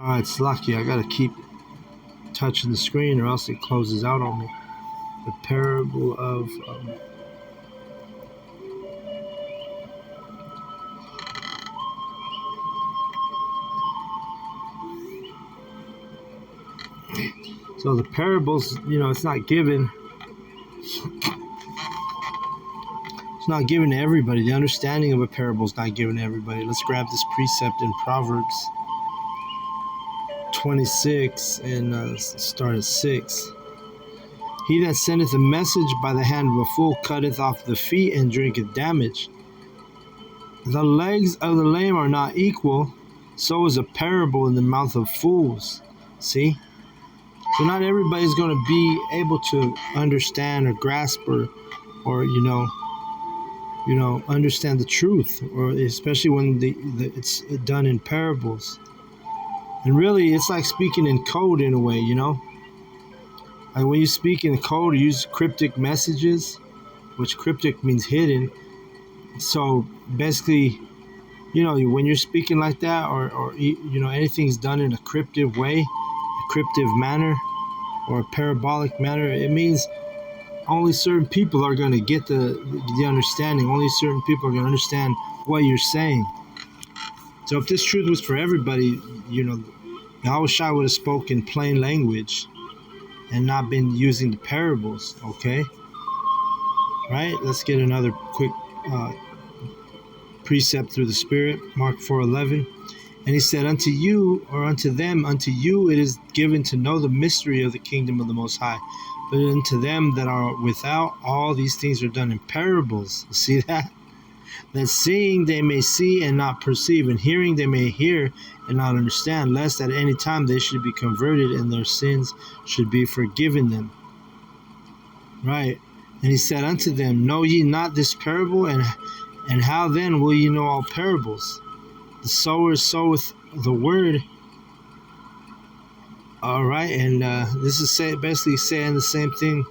It's lucky. I gotta keep touching the screen or else it closes out on me. The parable of so the parables, it's not given. It's not given to everybody. The understanding of a parable is not given to everybody. Let's grab this precept in Proverbs 26 and start at 6. He that sendeth a message by the hand of a fool cutteth off the feet and drinketh damage. The legs of the lame are not equal, so is a parable in the mouth of fools. See? So not everybody's going to be able to understand or grasp or understand the truth, or especially when it's done in parables. And really, it's like speaking in code in a way, Like when you speak in code, you use cryptic messages, which cryptic means hidden. So basically, when you're speaking like that, or anything's done in a cryptic way, a cryptic manner, or a parabolic manner, it means only certain people are going to get the understanding. Only certain people are going to understand what you're saying. So if this truth was for everybody, Yahushua would have spoken plain language and not been using the parables, okay? Right? Let's get another quick precept through the Spirit, Mark 4:11. And he said, unto you, or unto them, unto you it is given to know the mystery of the kingdom of the Most High. But unto them that are without, all these things are done in parables. See that? That seeing they may see and not perceive, and hearing they may hear and not understand, lest at any time they should be converted and their sins should be forgiven them. Right? And he said unto them, know ye not this parable? And how then will ye know all parables? The sower soweth the word. All right, and this is basically saying the same thing.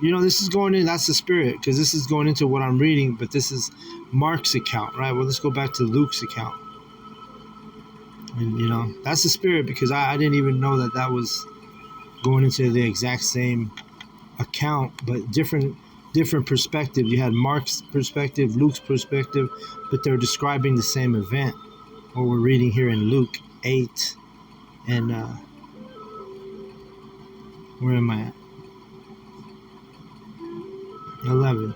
This is going in, that's the Spirit, because this is going into what I'm reading, but this is Mark's account, right? Well, let's go back to Luke's account. And, that's the Spirit, because I didn't even know that was going into the exact same account, but different perspective. You had Mark's perspective, Luke's perspective, but they're describing the same event. What we're reading here in Luke 8 and where am I at? 11.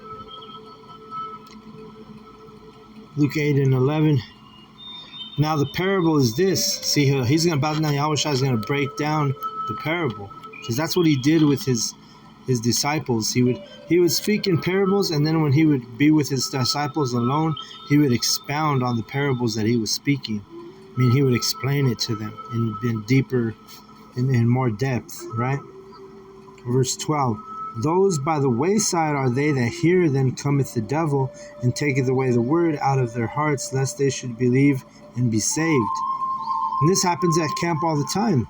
Luke 8 and 11. Now the parable is this. See, he's going to, about now, Yahushua is going to break down the parable, because that's what he did with his disciples. He would speak in parables, and then when he would be with his disciples alone, he would expound on the parables that he was speaking. I mean, he would explain it to them in deeper, in more depth, right? Verse 12. Those by the wayside are they that hear, then cometh the devil, and taketh away the word out of their hearts, lest they should believe and be saved. And this happens at camp all the time.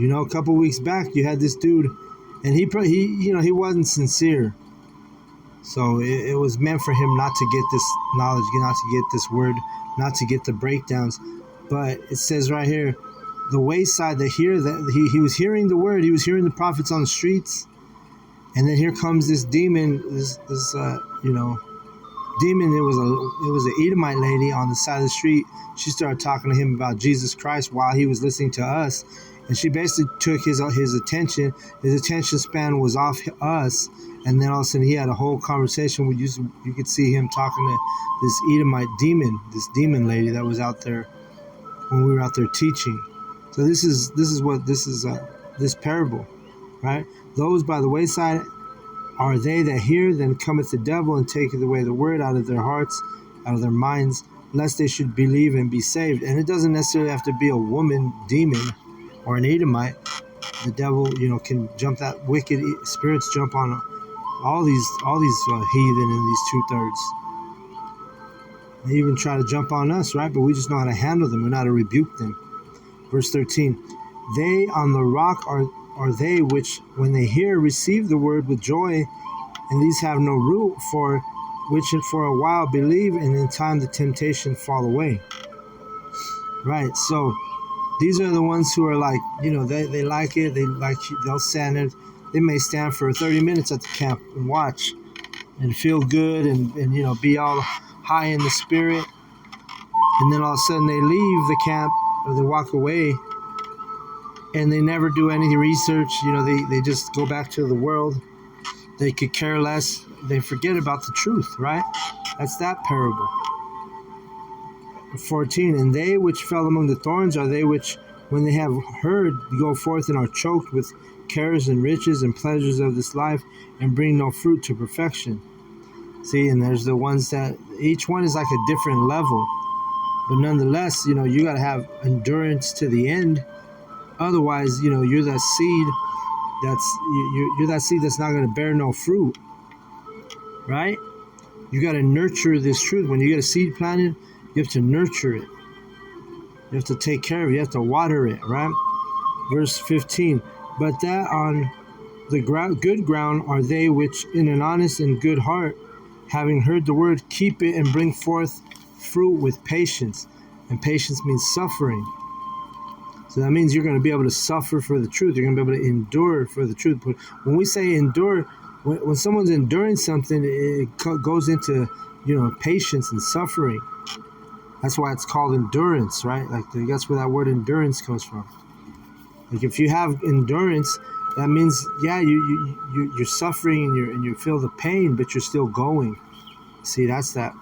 A couple weeks back, you had this dude, and he wasn't sincere. So it was meant for him not to get this knowledge, not to get this word, not to get the breakdowns. But it says right here, the wayside that hear, that he was hearing the word, he was hearing the prophets on the streets, and then here comes this demon, this demon. It was an Edomite lady on the side of the street. She started talking to him about Jesus Christ while he was listening to us, and she basically took his attention. His attention span was off us, and then all of a sudden he had a whole conversation where you could see him talking to this Edomite demon, this demon lady that was out there when we were out there teaching. So this is this parable, right? Those by the wayside are they that hear, then cometh the devil and taketh away the word out of their hearts, out of their minds, lest they should believe and be saved. And it doesn't necessarily have to be a woman demon or an Edomite. The devil, can jump, that wicked spirits jump on all these heathen in these 2/3. They even try to jump on us, right? But we just know how to handle them. We know how to rebuke them. Verse 13, they on the rock are they which, when they hear, receive the word with joy, and these have no root, for which for a while believe, and in time the temptation fall away. Right, so These are the ones who are like, they like it. They'll stand it. They may stand for 30 minutes at the camp and watch and feel good and be all high in the spirit. And then all of a sudden they leave the camp or they walk away and they never do any research. They just go back to the world. They could care less. They forget about the truth, right? That's that parable. 14, and they which fell among the thorns are they which, when they have heard, go forth and are choked with cares and riches and pleasures of this life, and bring no fruit to perfection. See, and there's the ones that, each one is like a different level. But nonetheless, you got to have endurance to the end. Otherwise, you're that seed you're that seed that's not going to bear no fruit, right? You got to nurture this truth. When you get a seed planted, you have to nurture it. You have to take care of it. You have to water it, right? Verse 15. But that on the good ground are they which in an honest and good heart, having heard the word, keep it and bring forth fruit with patience. And patience means suffering. So that means you're going to be able to suffer for the truth. You're going to be able to endure for the truth. But when we say endure, when someone's enduring something, it goes into, patience and suffering. That's why it's called endurance, right? Like that's where that word endurance comes from. Like if you have endurance, that means you're suffering and you feel the pain, but you're still going. See, that's that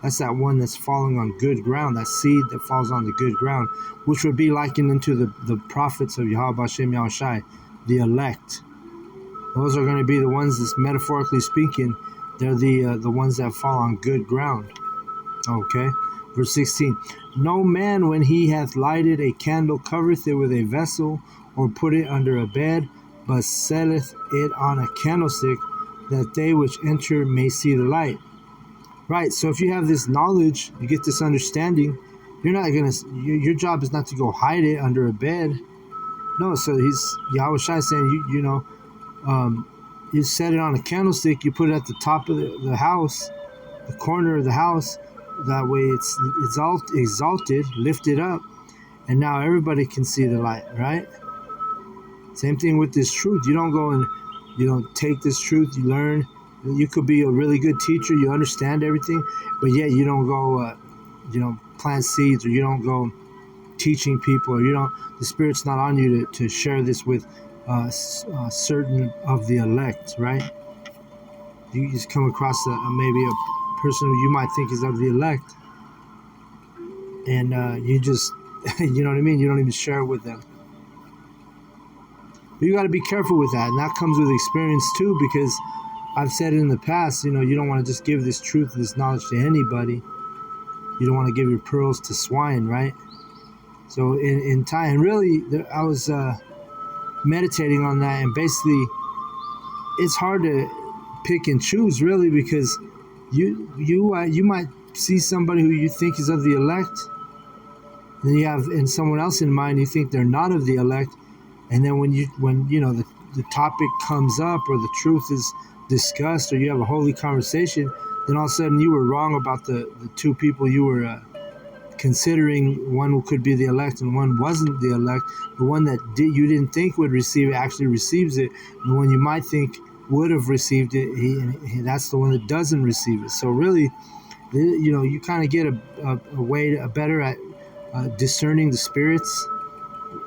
one that's falling on good ground, that seed that falls on the good ground, which would be likened unto the prophets of Yahweh Hashem Yahushai, the elect. Those are going to be the ones that's metaphorically speaking, they're the ones that fall on good ground. Okay. Verse 16, no man when he hath lighted a candle covereth it with a vessel, or put it under a bed, but setteth it on a candlestick, that they which enter may see the light. Right, so if you have this knowledge, you get this understanding, you're not going to, your job is not to go hide it under a bed. No, so Yahweh Shai saying, you set it on a candlestick, you put it at the top of the house, the corner of the house. That way it's exalted, lifted up, and now everybody can see the light, right? Same thing with this truth. You don't go and take this truth, you learn. You could be a really good teacher, you understand everything, but yet you don't go plant seeds, or you don't go teaching people, or the Spirit's not on you to share this with certain of the elect, right? You just come across maybe a person who you might think is of the elect, and you just you know what I mean, you don't even share it with them. But you got to be careful with that, and that comes with experience too, because I've said it in the past, you don't want to just give this truth, this knowledge to anybody. You don't want to give your pearls to swine, right? So in time, and really I was meditating on that, and basically it's hard to pick and choose, really, because you might see somebody who you think is of the elect, and then you have someone else in mind you think they're not of the elect, and then when the topic comes up, or the truth is discussed, or you have a holy conversation, then all of a sudden you were wrong about the two people you were considering. One could be the elect and one wasn't the elect. The one that you didn't think would receive it actually receives it, and the one you might think would have received it, that's the one that doesn't receive it. So really, you kind of get a better at discerning the spirits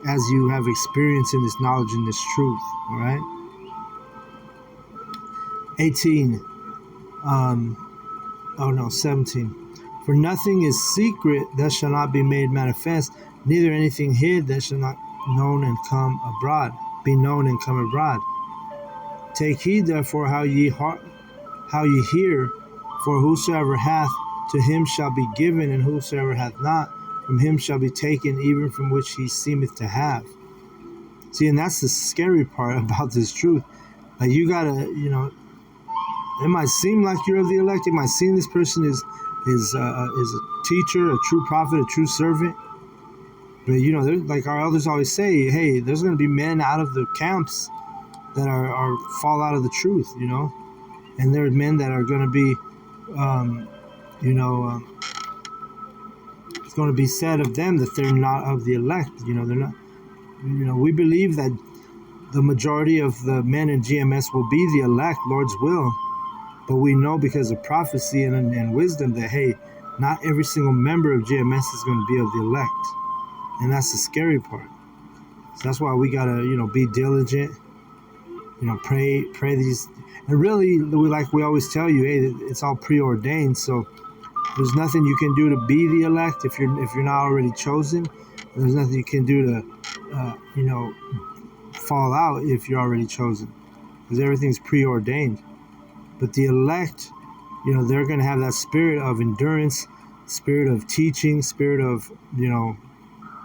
as you have experience in this knowledge and this truth. All right. 18. 17. For nothing is secret that shall not be made manifest, neither anything hid that shall not be known and come abroad. Take heed therefore how ye hear, for whosoever hath, to him shall be given, and whosoever hath not, from him shall be taken, even from which he seemeth to have. See, and that's the scary part about this truth. Like, you gotta, it might seem like you're of the elect. It might seem this person is a teacher, a true prophet, a true servant. But like our elders always say, hey, there's going to be men out of the camps that are fall out of the truth, and there are men that are going to be, going to be said of them that they're not of the elect. They're not. We believe that the majority of the men in GMS will be the elect, Lord's will. But we know because of prophecy and wisdom that, hey, not every single member of GMS is going to be of the elect. And that's the scary part. So that's why we got to, be diligent, pray these. And really, like we always tell you, hey, it's all preordained. So there's nothing you can do to be the elect if you're not already chosen. There's nothing you can do to, fall out if you're already chosen, because everything's preordained. But the elect, they're going to have that spirit of endurance, spirit of teaching, spirit of, you're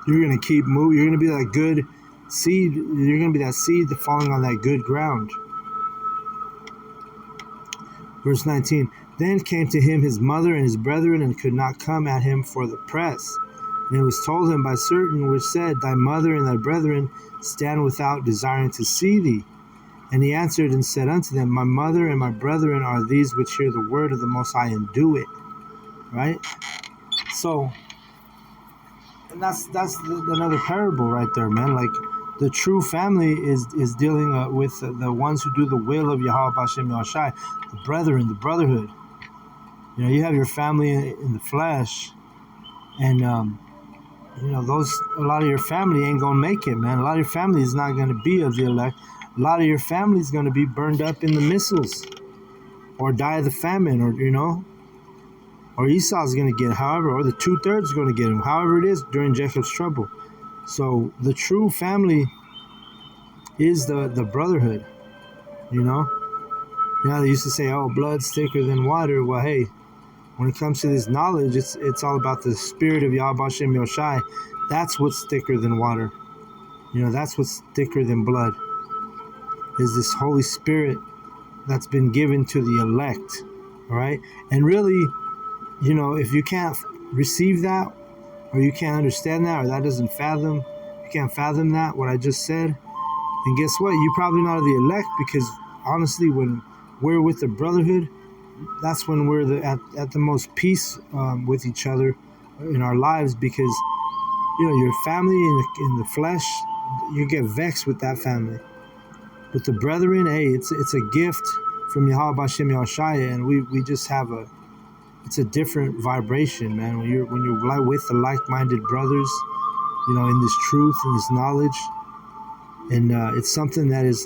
going to keep moving. You're going to be that good seed. You're going to be that seed falling on that good ground. Verse 19, then came to him his mother and his brethren, and could not come at him for the press. And it was told him by certain which said, thy mother and thy brethren stand without, desiring to see thee. And he answered and said unto them, my mother and my brethren are these which hear the word of the Most High and do it. Right? So, and that's another parable right there, man. Like, the true family is dealing with the ones who do the will of Yahweh Bashem Yahushai, the brethren, the brotherhood. You have your family in the flesh, and a lot of your family ain't gonna make it, man. A lot of your family is not gonna be of the elect. A lot of your family is gonna be burned up in the missiles, or die of the famine, or Esau's gonna get, however, or the 2/3 is gonna get him, however it is during Jacob's trouble. So the true family is the brotherhood. They used to say, oh, blood's thicker than water. Well, hey, when it comes to this knowledge, it's all about the spirit of Yahweh Shem Yoshai. That's what's thicker than water. That's what's thicker than blood, is this Holy Spirit that's been given to the elect. All right? And really, if you can't receive that, or you can't understand that, or that doesn't fathom, you can't fathom that, what I just said, then guess what? You're probably not the elect, because honestly, when we're with the brotherhood, that's when we're at the most peace with each other in our lives, because your family in the flesh, you get vexed with that family. With the brethren, hey, it's a gift from Yahweh Bashem Yahushai, and we just have it's a different vibration, man. When you're with the like-minded brothers, in this truth and this knowledge, and it's something that is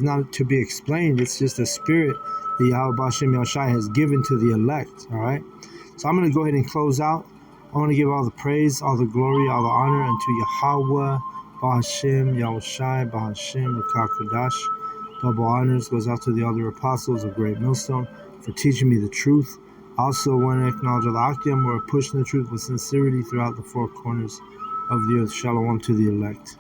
not to be explained. It's just a spirit that Yahweh Bashem Yahushai has given to the elect. All right, so I'm going to go ahead and close out. I want to give all the praise, all the glory, all the honor unto Yahweh Bashem Yahushai Bashem Rakakodash. Double honors goes out to the other apostles of Great Millstone for teaching me the truth. I also want to acknowledge the Akim who are pushing the truth with sincerity throughout the four corners of the earth. Shalom to the elect.